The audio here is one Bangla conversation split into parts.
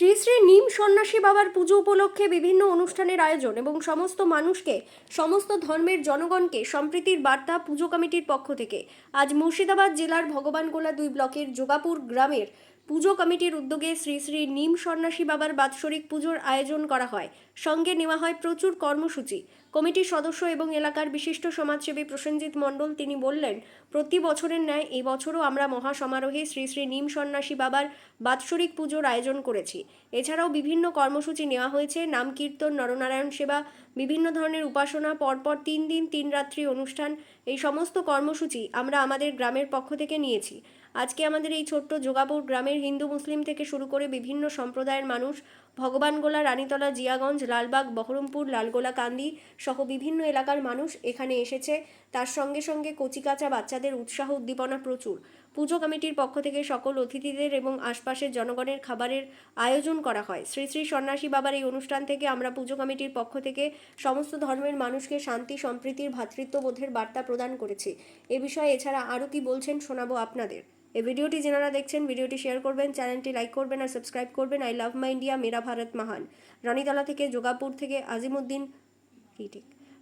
শ্রী শ্রী নিম সন্ন্যাসী বাবার পুজো উপলক্ষে বিভিন্ন অনুষ্ঠানের আয়োজন এবং সমস্ত মানুষকে, সমস্ত ধর্মের জনগণকে সম্প্রীতির বার্তা পুজো কমিটির পক্ষ থেকে আজ মুর্শিদাবাদ জেলার ভগবানগোলা 2 ব্লকের যোগাপুর গ্রামের পুজো কমিটির উদ্যোগে শ্রী শ্রী নিম সন্ন্যাসী বাবার বাৎসরিক পুজোর আয়োজন করা হয়। সঙ্গে নেওয়া হয় প্রচুর কর্মসূচি। কমিটির সদস্য এবং এলাকার বিশিষ্ট সমাজসেবী প্রসেনজিৎ মণ্ডল তিনি বললেন, প্রতি বছরের ন্যায় এই বছরও আমরা মহাসমারোহে শ্রী শ্রী নিম সন্ন্যাসী বাবার বাৎসরিক পুজোর আয়োজন করেছি। এছাড়াও বিভিন্ন কর্মসূচি নেওয়া হয়েছে, নাম কীর্তন, নরনারায়ণ সেবা, বিভিন্ন ধরনের উপাসনা, পরপর 3 দিন 3 রাত্রি অনুষ্ঠান। এই সমস্ত কর্মসূচি আমরা আমাদের গ্রামের পক্ষ থেকে নিয়েছি। আজকে আমাদের এই ছোট্ট যোগাপুর গ্রামের হিন্দু মুসলিম থেকে শুরু করে বিভিন্ন সম্প্রদায়ের মানুষ ভগবানগোলা, রানীতলা, জিয়াগঞ্জ, লালবাগ, বহরমপুর, লালগোলা, কান্দি সহ বিভিন্ন এলাকার মানুষ এখানে এসেছে। তার সঙ্গে সঙ্গে কচিকাঁচা বাচ্চাদের উৎসাহ উদ্দীপনা প্রচুর। পুজো কমিটির পক্ষ থেকে সকল অতিথিদের এবং আশপাশের জনগণের খাবারের আয়োজন করা হয়। শ্রী শ্রী সন্ন্যাসী বাবার এই অনুষ্ঠান থেকে আমরা পুজো কমিটির পক্ষ থেকে সমস্ত ধর্মের মানুষকে শান্তি, সম্প্রীতির, ভ্রাতৃত্ববোধের বার্তা প্রদান করেছি। এ বিষয়ে এছাড়া আরও কি বলছেন শোনাবো আপনাদের। এই ভিডিওটি যারা দেখছেন ভিডিওটি শেয়ার করবেন, চ্যানেলটি লাইক করবেন আর সাবস্ক্রাইব করবেন। আই লাভ মাই ইন্ডিয়া, মেরা ভারত মহান। রানীতলা থেকে যোগাপুর থেকে আজিমুদ্দিন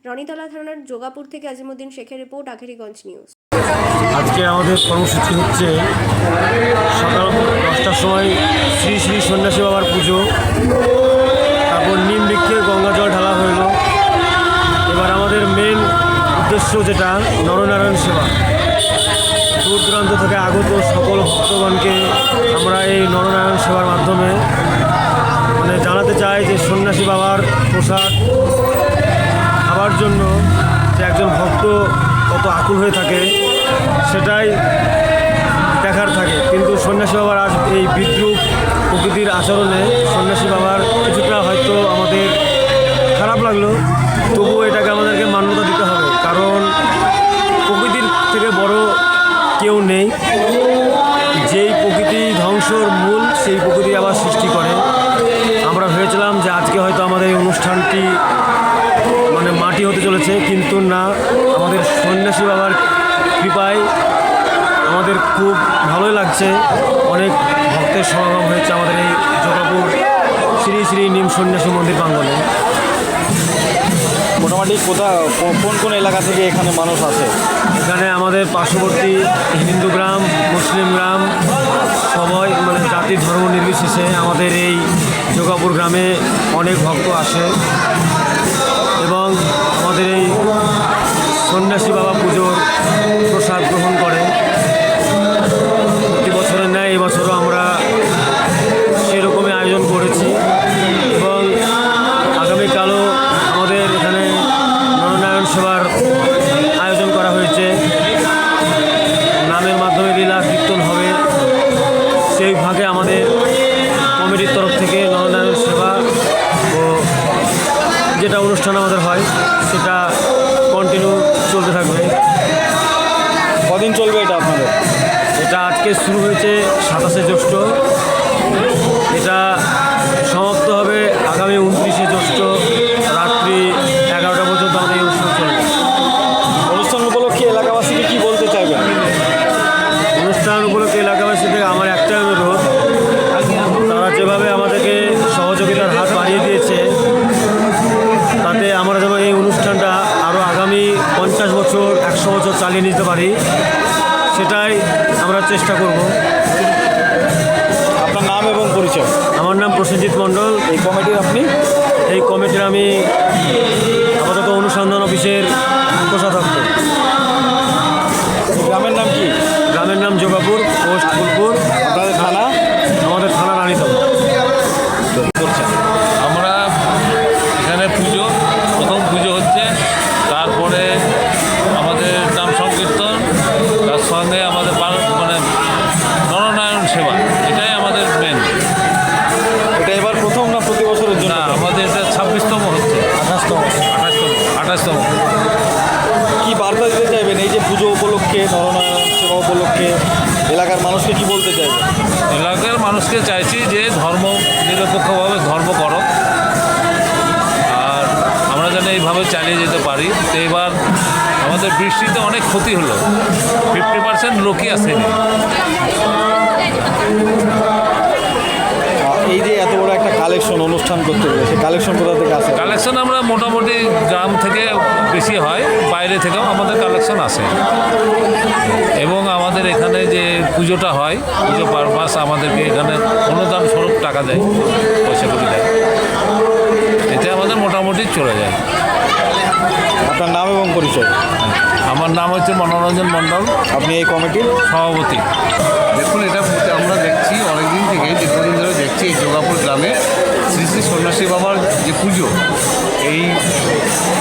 রানীতলা থানার যোগাপুর থেকে আজিমুদ্দিন শেখের রিপোর্ট, আখেরিগঞ্জ নিউজ। আজকে আমাদের কর্মসূচি হচ্ছে সকাল 10টার সময় শ্রী শ্রী সন্ন্যাসী বাবার পুজো, তারপর নিম বৃক্ষে গঙ্গা জল ঢালা হইল। এবার আমাদের মেন উদ্দেশ্য যেটা নরনারায়ণ সেবা। দূর দূরান্ত থেকে আগত সকল ভক্তগণকে আমরা এই নরনারায়ণ সেবার মাধ্যমে জানাতে চাই যে সন্ন্যাসী বাবার প্রসাদ খাবার জন্য যে একজন ভক্ত কত আকুল হয়ে থাকে সেটাই দেখার থাকে। কিন্তু সন্ন্যাসী বাবার আজ এই বিদ্রুপ প্রকৃতির আচরণে সন্ন্যাসী বাবার কিছুটা হয়তো আমাদের খারাপ লাগলো, তবুও এটাকে আমাদেরকে মান্যতা দিতে হবে, কারণ প্রকৃতির থেকে বড় কেউ নেই। যেই প্রকৃতি ধ্বংসর মূল, সেই প্রকৃতি আবার সৃষ্টি করে। আমরা ভেবেছিলাম যে আজকে হয়তো আমাদের এই অনুষ্ঠানটি মাটি হতে চলেছে, কিন্তু না, আমাদের সন্ন্যাসী বাবার কৃপায় আমাদের খুব ভালোই লাগছে। অনেক ভক্তের সমাগম হয়েছে আমাদের এই যোগাপুর শ্রী শ্রী নিম সন্ন্যাসী মন্দির প্রাঙ্গণে। মোটামুটি কোন এলাকা থেকে এখানে মানুষ আসে? এখানে আমাদের পার্শ্ববর্তী হিন্দু গ্রাম, মুসলিম গ্রাম, সবাই জাতি ধর্ম নির্বিশেষে আমাদের এই যোগাপুর গ্রামে অনেক ভক্ত আসে এবং আমাদের এই সন্ন্যাসী বাবা পুজোর প্রসাদ গ্রহণ করে। প্রতি বছরের ন্যায় এবছরও আমরা সেরকমই আয়োজন করেছি এবং আগামীকালও আমাদের এখানে নরনারায়ণ সেবার আয়োজন করা হয়েছে। নামের মাধ্যমে লীলা কীর্তন হবে। সেই ভাগে আমাদের কমিটির তরফ থেকে নরনারায়ণ সেবা ও যেটা অনুষ্ঠান আমাদের হয় সেটা কন্টিনিউ চলতে থাকবে। কদিন চলবে এটা আপনাদের? এটা আজকে শুরু হয়েছে 27শে জ্যৈষ্ঠ, এটা সমাপ্ত হবে আগামী 29শে জ্যৈষ্ঠ রাত্রি 11টা পর্যন্ত আমাদের এই অনুষ্ঠান চলবে। অনুষ্ঠান উপলক্ষে এলাকাবাসীকে কী বলতে চাইবেন? অনুষ্ঠান উপলক্ষে এলাকাবাসীদের আমার একটাই অনুরোধ, তারা যেভাবে আমাদেরকে সহযোগিতার হাত বাড়িয়ে দিয়েছে, তাতে আমরা যেন এই অনুষ্ঠানটা আরও আগামী 50 বছর 100 বছর চালিয়ে নিতে পারি, সেটাই আমরা চেষ্টা করব। আপনার নাম এবং পরিচয়? আমার নাম প্রসেনজিৎ মণ্ডল। এই কমিটির আমি আপাতত অনুসন্ধান অফিসের কোষাধ্যক্ষ। গ্রামের নাম কি? গ্রামের নাম যোগাপুর, পোস্ট ফুলপুর। আপনাদের থানা? আমাদের থানা রানীতলা। আমরা এখানে প্রথম পুজো হচ্ছে, তারপরে আমাদের নাম সংকীর্তন, তার সঙ্গে আমাদের নরনারায়ণ সেবা, এটাই আমাদের মেন। এটা এবার প্রথম না প্রতি বছরের জন্য? না, আমাদের এটা 26তম হচ্ছে। 28তম। কি বার্তা দিতে চাইবেন এই যে পুজো উপলক্ষে, নরনারায়ণ সেবা উপলক্ষে এলাকার মানুষকে কি বলতে চাইবেন? এলাকার মানুষকে চাইছি যে ধর্ম নিরপেক্ষভাবে ধর্ম করো, আর আমরা যেন এইভাবে চালিয়ে যেতে পারি। তো এবার আমাদের বৃষ্টিতে অনেক ক্ষতি হলো, 50% লোকই আসেনি। এই যে এত বড় অনুষ্ঠান করতে গেলে সেই কালেকশন কোথা থেকে আসে? কালেকশন আমরা মোটামুটি গ্রাম থেকে বেশি হয়, বাইরে থেকেও আমাদের কালেকশন আসে। এবং আমাদের এখানে যে পুজোটা হয়, পুজো পারপাস আমাদেরকে এখানে অনুদান স্বরূপ টাকা দেয়, পয়সা করে দেয়, এতে আমাদের মোটামুটি চলে যায়। আপনার নাম এবং পরিচয়? আমার নাম হচ্ছে মনোরঞ্জন মণ্ডল, আপনি এই কমিটির সভাপতি। দেখুন, এটা আমরা দেখছি অনেকদিন থেকে, দীর্ঘদিন ধরে দেখছি এই যোগাপুর গ্রামে শ্রী শ্রী সন্ন্যাসী বাবার যে পুজো, এই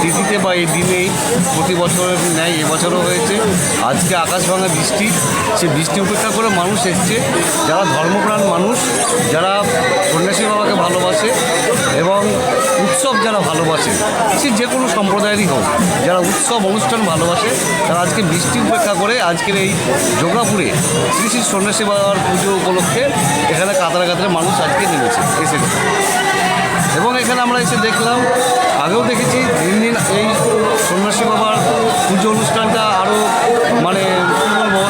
তিথিতে বা এই দিনেই প্রতি বছরের ন্যায় এবছরও হয়েছে। আজকে আকাশ ভাঙা বৃষ্টি, সে বৃষ্টি উপেক্ষা করে মানুষ এসছে, যারা ধর্মপ্রাণ মানুষ, যারা সন্ন্যাসী বাবাকে ভালোবাসে এবং উৎসব যারা ভালোবাসে, সে যে কোনো সম্প্রদায়েরই হোক, যারা উৎসব অনুষ্ঠান ভালোবাসে, তারা আজকে বৃষ্টি উপেক্ষা করে আজকের এই যোগাপুরে শ্রী শ্রী সন্ন্যাসী বাবার পুজো উপলক্ষে এখানে কাতারে কাতারে মানুষ আজকে নেমেছে এসেছে। এবং এখানে আমরা এসে দেখলাম, আগেও দেখেছি, দিন দিন এই সন্ন্যাসী বাবার পুজো অনুষ্ঠানটা আরও মানে কী বলবো,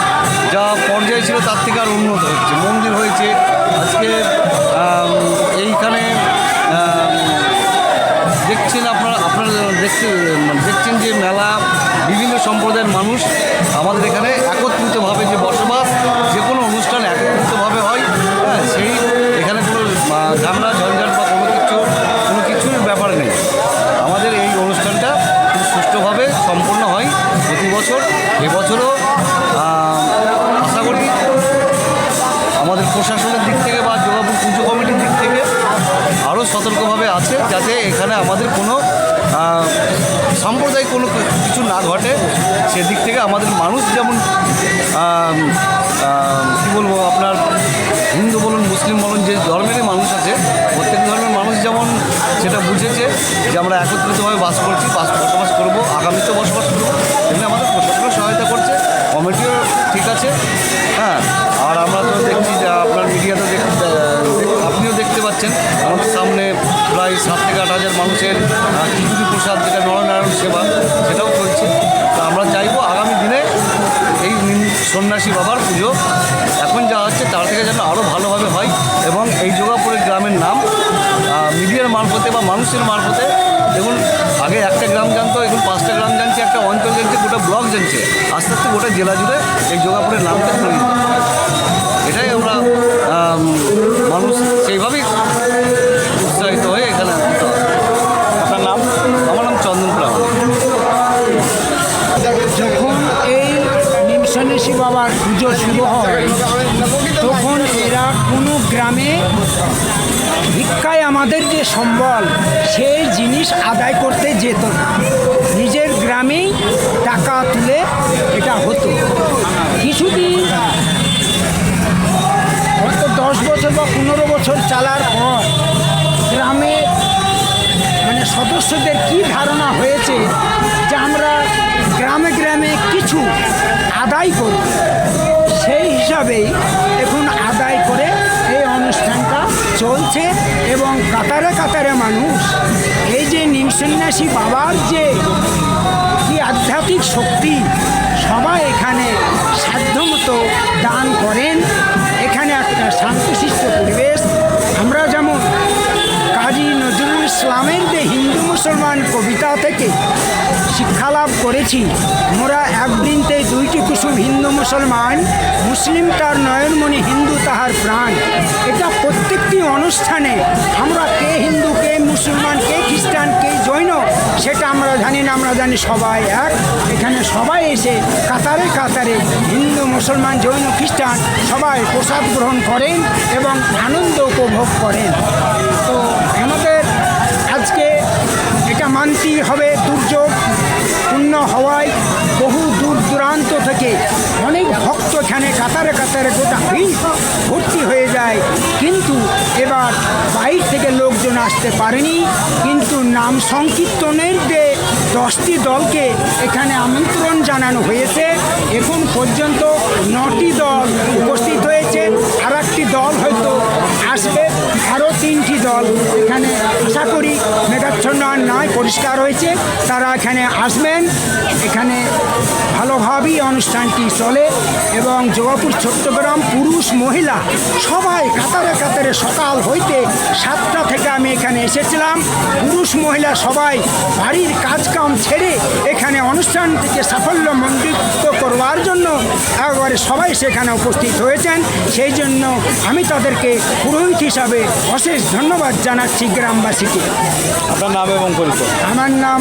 যা পর্যায়ে ছিল তার থেকে আর উন্নত হচ্ছে, মন্দির হয়েছে। আজকে এইখানে দেখছেন আপনারা দেখছেন যে মেলা, বিভিন্ন সম্প্রদায়ের মানুষ আমাদের এখানে একত্রিতভাবে যে বসবাস, যে কোনো অনুষ্ঠান একত্রিতভাবে হয়। হ্যাঁ, সেই এখানে কোনো ঝামেলা ঝঞ্ঝাট বা কোনো কিছুর ব্যাপার নেই। আমাদের এই অনুষ্ঠানটা খুব সুষ্ঠুভাবে সম্পন্ন হয় প্রতি বছর। এবছরও আশা করি আমাদের প্রশাসনের দিক থেকে বা যোগাপুর পুজো কমিটির দিক থেকে আরও সতর্কভাবে আছে, যাতে এখানে আমাদের কোনো সাম্প্রদায়িক কোনো কিছু না ঘটে। সেদিক থেকে আমাদের মানুষ যেমন কী বলবো, আপনার হিন্দু বলুন, মুসলিম বলুন, যে ধর্মেরই মানুষ আছে, প্রত্যেক ধর্মের মানুষ যেমন সেটা বুঝেছে যে আমরা একত্রিতভাবে বসবাস করবো, আগামীতেও বসবাস করবো, তেমনি আমাদের প্রশাসনও সহায়তা করছে, কমিটিও ঠিক আছে। হ্যাঁ, আর আমরা তো দেখছি যে আপনার মিডিয়াতে আপনিও দেখতে পাচ্ছেন, আমাদের সামনে প্রায় 7 থেকে 8 হাজার মানুষের খিচুড়ি প্রসাদ, যেটা নরনারায়ণ সেবা, সেটাও চলছে। তো আমরা চাইবো আগামী দিনে এই সন্ন্যাসী বাবার পুজো এখন যা হচ্ছে তার থেকে যেন আরও ভালোভাবে হয়, এবং এই যোগাপুরের গ্রামের নাম মিডিয়ার মারফতে বা মানুষের মারফতে, দেখুন আগে একটা গ্রাম জানতো, এখন 5টা গ্রাম জানছে, একটা অঞ্চল জানছে, গোটা ব্লক জানছে, আস্তে আস্তে গোটা জেলা জুড়ে এই যোগাপুরের নামটা ছড়িয়ে দিচ্ছে। এটাই আমরা মানুষ সেইভাবেই উৎসাহিত হয়ে এখানে আসতে হবে। আপনার নাম? আমার নাম চন্দন প্রামাণিক। যখন এই সন্ন্যাসী বাবার পুজো শুরু হয়, তখন এরা কোনো গ্রামে ভিক্ষায় আমাদের যে সম্বল, সেই জিনিস আদায় করতে যেত না, নিজের গ্রামেই টাকা তুলে এটা হতো। কিছুদিন হয়তো 10 বছর বা 15 বছর চালার পর গ্রামে মানে সদস্যদের কি ধারণা হয়েছে যে আমরা গ্রামে গ্রামে কিছু আদায় করি, সেই হিসাবেই এখন আদায় করে এই অনুষ্ঠানটা চলছে। এবং কাতারে কাতারে মানুষ এই যে নিম সন্ন্যাসী বাবার যে কি আধ্যাত্মিক শক্তি, সবাই এখানে সাধ্যমতো দান করেন। এখানে একটা শান্তশিষ্ট পরিবেশ। আমরা যেমন কাজী নজরুল ইসলামের যে হিন্দু মুসলমান কবিতা থেকে শিক্ষালাভ করেছি, মোরা এক বৃন্তে 2টি কুসুম, হিন্দু মুসলমান, মুসলিম তার নয়নমণি, হিন্দু তাহার প্রাণ। এটা প্রত্যেকটি অনুষ্ঠানে আমরা কে হিন্দু, কে মুসলমান, কে খ্রিস্টান, কে জৈন, সেটা আমরা জানি না। আমরা জানি সবাই এক। এখানে সবাই এসে কাতারে কাতারে হিন্দু, মুসলমান, জৈন, খ্রিস্টান সবাই প্রসাদ গ্রহণ করেন এবং আনন্দ উপভোগ করেন। তো আমাদের আজকে এটা মানতেই হবে, দুর্যোগ পূর্ণ হওয়ায় বহু দূর দূরান্ত থেকে অনেক ভক্ত এখানে কাতারে কাতারে গোটা ভিড় ভর্তি হয়ে যায়। কিন্তু এবার বাইরে থেকে লোকজন আসতে পারেনি, কিন্তু নাম সংকীর্তনের যে 10টি দলকে এখানে আমন্ত্রণ জানানো হয়েছে। এখন পর্যন্ত 9টি দল উপস্থিত হয়েছে, আর একটি দল হয়তো আসবে, আরও 3টি দল এখানে আশা করি মেঘাচ্ছন্ন আর নয়, পরিষ্কার হয়েছে। তারা এখানে আসবেন, এখানে ভালোভাবেই অনুষ্ঠানটি চলে এবং যোগাপুর ছোট্টগ্রাম পুরুষ মহিলা সবাই কাতারে কাতারে সকাল হইতে 7টা থেকে আমি এখানে এসেছিলাম। পুরুষ মহিলা সবাই বাড়ির কাজকাম ছেড়ে এখানে অনুষ্ঠানটিকে সাফল্যমণ্ডিত করবার জন্য একবারে সবাই সেখানে উপস্থিত হয়েছেন। সেই জন্য আমি তাদেরকে পুরোহিত হিসাবে অশেষ ধন্যবাদ জানাচ্ছি গ্রামবাসীকে। আপনার নাম এবং পরিচয়? আমার নাম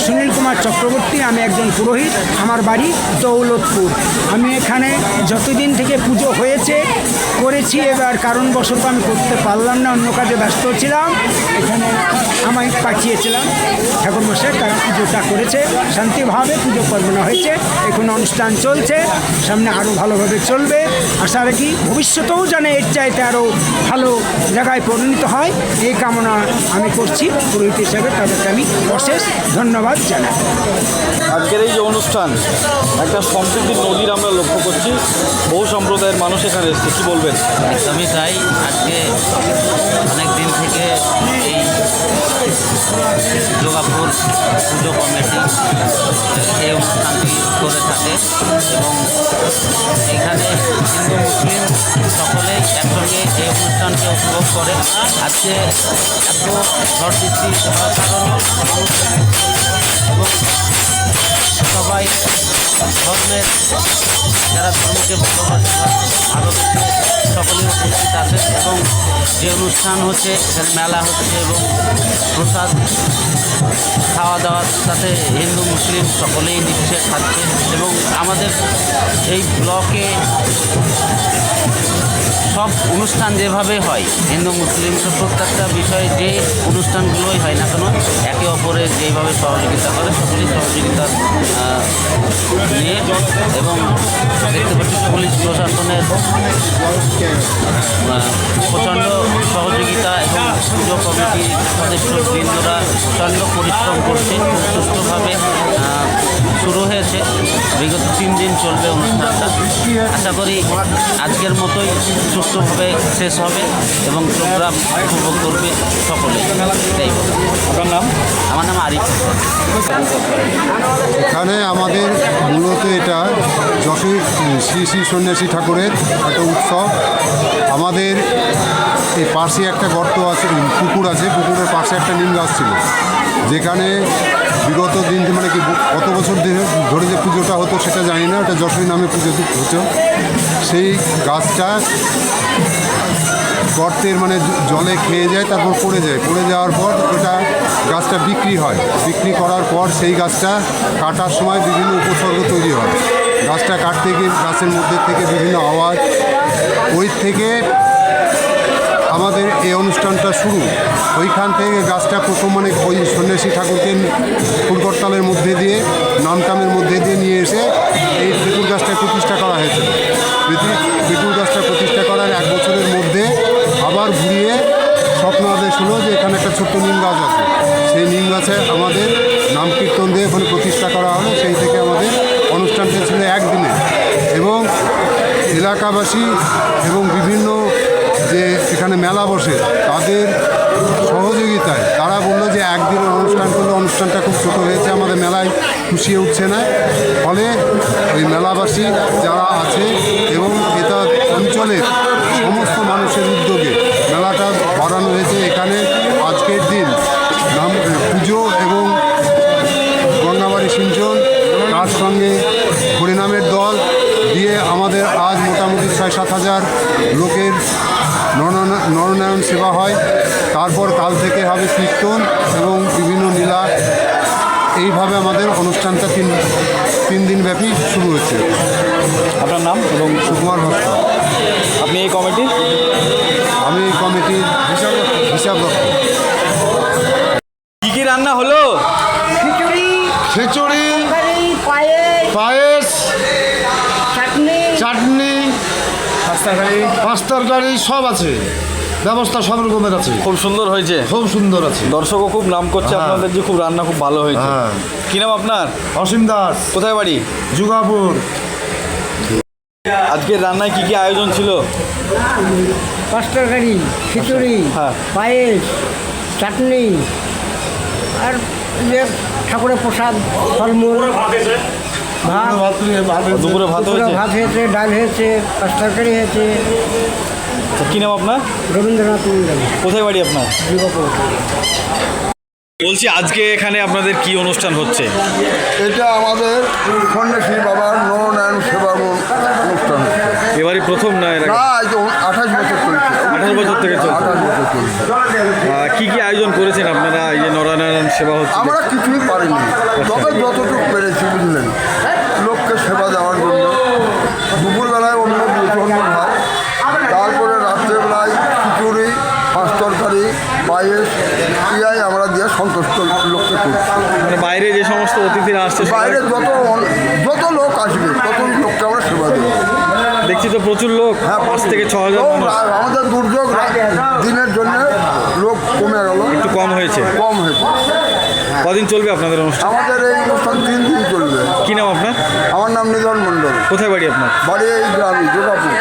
সুনীল কুমার চক্রবর্তী, আমি একজন পুরোহিত, আমার বাড়ি দৌলতপুর। আমি এখানে যতদিন থেকে পুজো হয়েছে করেছি, এবার কারণবশত আমি করতে পারলাম না, অন্য কাজে ব্যস্ত ছিলাম। এখানে আমায় পাঠিয়েছিলাম ঠাকুরমশাই, তারা পুজোটা করেছে, শান্তিভাবে পুজো পার্বণ হয়েছে। এখন অনুষ্ঠান চলছে, সামনে আরও ভালোভাবে চলবে। আশা রাখি ভবিষ্যতেও যেন এর চাইতে আরও ভালো জায়গায় পরিণত হয়, এই কামনা আমি করছি। পুরোহিত হিসাবে তাদেরকে আমি অশেষ ধন্যবাদ জানাই। আজকের এই যে অনুষ্ঠান, একটা সম্প্রীতির নদীর আমরা লক্ষ্য করছি, বহু সম্প্রদায়ের মানুষ এখানে এসছে, কী বলবেন? একদমই তাই। আজকে অনেক দিন থেকে এই যোগাপুর পুজো কমিটি এই অনুষ্ঠানটি করে থাকে এবং এখানে হিন্দু মুসলিম সকলেই একসঙ্গে এই অনুষ্ঠানকে উপভোগ করে। আজকে এত ঝড় বৃষ্টি হওয়ার কারণে এবং সবাই ধর্মের যারা ধর্মকে ভালোবেসে সকলেই উপস্থিত আছেন এবং যে অনুষ্ঠান হচ্ছে এখানে মেলা হচ্ছে এবং প্রসাদ খাওয়া দাওয়ার সাথে হিন্দু মুসলিম সকলেই নিচ্ছে, খাচ্ছে এবং আমাদের এই ব্লকে সব অনুষ্ঠান যেভাবে হয় হিন্দু মুসলিম প্রত্যেকটা বিষয়ে যে অনুষ্ঠানগুলোই হয় না কেন একে অপরের যেভাবে সহযোগিতা করে সকলেই সহযোগিতা নিয়ে এবং দেখতে পাচ্ছি পুলিশ প্রশাসনের প্রচণ্ড সহযোগিতা এবং পুজো কমিটির সদস্যবৃন্দরা প্রচণ্ড পরিশ্রম করছে। সুষ্ঠুভাবে শুরু হয়েছে, বিগত 3 দিন চলবে অনুষ্ঠানটা। আশা করি আজকের মতোই সুষ্ঠুভাবে শেষ হবে এবং প্রোগ্রাম উপভোগ করবে সকলে। এটাই আপনার নাম? আমার নাম আরিফ। এখানে আমাদের মূলত এটা যশোর শ্রী শ্রী সন্ন্যাসী ঠাকুরের একটা উৎসব। আমাদের এই পাশে একটা গর্ত আছে, পুকুর আছে, পুকুরের পাশে একটা নিম গাছ ছিল, যেখানে বিগত দিন মানে কি কত বছর ধরে যে পুজোটা হতো সেটা জানি না, ওটা যশোরী নামে পুজো হতো। সেই গাছটা গর্তের মানে জলে খেয়ে যায়, তারপর পড়ে যায়, পড়ে যাওয়ার পর ওটা গাছটা বিক্রি হয়। বিক্রি করার পর সেই গাছটা কাটার সময় বিভিন্ন উপসর্গ তৈরি হয়। গাছটা কাটতে গিয়ে গাছের মধ্যে থেকে বিভিন্ন আওয়াজ, ওই থেকে আমাদের এই অনুষ্ঠানটা শুরু। ওইখান থেকে গাছটা প্রথম মানে ওই সন্ন্যাসী ঠাকুরকে ফুলকরতালের মধ্যে দিয়ে নামটামের মধ্যে দিয়ে নিয়ে এসে এই পিপুল গাছটা প্রতিষ্ঠা করা হয়েছিল। পিপুল গাছটা প্রতিষ্ঠা করার 1 বছরের মধ্যে আবার ঘুরিয়ে স্বপ্ন আদেশ হলো যে এখানে একটা ছোট্ট নিম গাছ আছে, সেই নিম গাছে আমাদের নাম কীর্তন দিয়ে ওখানে প্রতিষ্ঠা করা হলো। সেই থেকে আমাদের অনুষ্ঠানটা ছিল 1 দিনে এবং এলাকাবাসী এবং বিভিন্ন যে এখানে মেলা বসে তাদের সহযোগিতায় তারা বললো যে 1 দিনের অনুষ্ঠান করলে অনুষ্ঠানটা খুব ছোটো হয়েছে, আমাদের মেলায় খুশিয়ে উঠছে না। ফলে ওই মেলাবাসী যারা আছে এবং এটা অঞ্চলের সমস্ত মানুষের উদ্যোগে মেলাটা বাড়ানো হয়েছে। এখানে আজকের দিন নাম পুজো এবং গঙ্গাবাড়ি সিঞ্চন, তার সঙ্গে হরিনামের দল দিয়ে আমাদের আজ মোটামুটি 6-7 হাজার লোকের নরনারায়ণ সেবা হয়। তারপর কাল থেকে হবে কীর্তন এবং বিভিন্ন লীলা। এইভাবে আমাদের অনুষ্ঠানটা 3 দিন ব্যাপী শুরু হচ্ছে। আপনার নাম এবং সুকুমার ভক্ত। আপনি এই কমিটি? আমি এই কমিটির হিসাব রক্ষক। কী কী রান্না হলো? খিচুড়ি, পায়েস, চাটনি, পাঁচ তরকারি সব আছে, ব্যবস্থা সব রকমের আছে। খুব সুন্দর হয়েছে, খুব সুন্দর আছে। দর্শকও খুব নাম করছে হ্যাঁ। আপনাদের যে খুব রান্না খুব ভালো হয়েছে। হ্যাঁ। কী নাম আপনার? অসীম দাস, কোথায় বাড়ি? যুগাপুর। আজকের রান্নায় কী কী আয়োজন ছিল? পাঁচ তরকারি, খিচুড়ি, হ্যাঁ। পায়েস, চাটনি, আর যে ঠাকুরের প্রসাদ, ফলমূল, ভাত, দুপুরে ভাত হয়েছে? ভাত হয়েছে, ডাল হয়েছে, পাঁচ তরকারি হয়েছে। আচ্ছা, কি নাম আপনার? রবীন্দ্রনাথ মন্ডল, কোথায় বাড়ি আপনার? যুবপুর। বলছি আজকে এখানে আপনাদের কি অনুষ্ঠান হচ্ছে? এটা আমাদের সন্ন্যাসী বাবার নরনারায়ণ সেবা অনুষ্ঠান হচ্ছে। এবারই প্রথম না এর আগে? না, এই তো 28 বছর চলছে। 28 বছর থেকে চলছে। 28 বছর চলছে। কি কি আয়োজন করেছেন আপনারা? এই যে নরনারায়ণ সেবা হচ্ছে, আমরা কিছুই পারিনি, তবে যতটুকু পেরেছি বুঝলেন, লোককে সেবা দেওয়ার জন্য। দুপুরবেলায় অন্য ভাত, তারপরে রাত্রেবেলায় খিচুড়ি, পাঁচ তরকারি, পায়েস, ইয়াই আমরা দিয়ে সন্তুষ্ট লোককে করছি। মানে বাইরে যে সমস্ত অতিথিরা আসছে সবাই- বাইরে যত লোক আসবে তত লোককে আমরা সেবা দেবো। দেখছি তো প্রচুর লোক, 5 থেকে 6 হাজার লোক মানুষ। আমাদের দুর্যোগ দিনের জন্য লোক কমে গেল, একটু কম হয়েছে। কম হয়েছে। কদিন চলবে আপনাদের অনুষ্ঠান? আমাদের এই অনুষ্ঠান 3 দিন চলবে। কি নাম আপনার? আমার নাম নিধন মণ্ডল, কোথায় বাড়ি আপনার? বাড়ি এই গ্রামে দুর্গাপুর।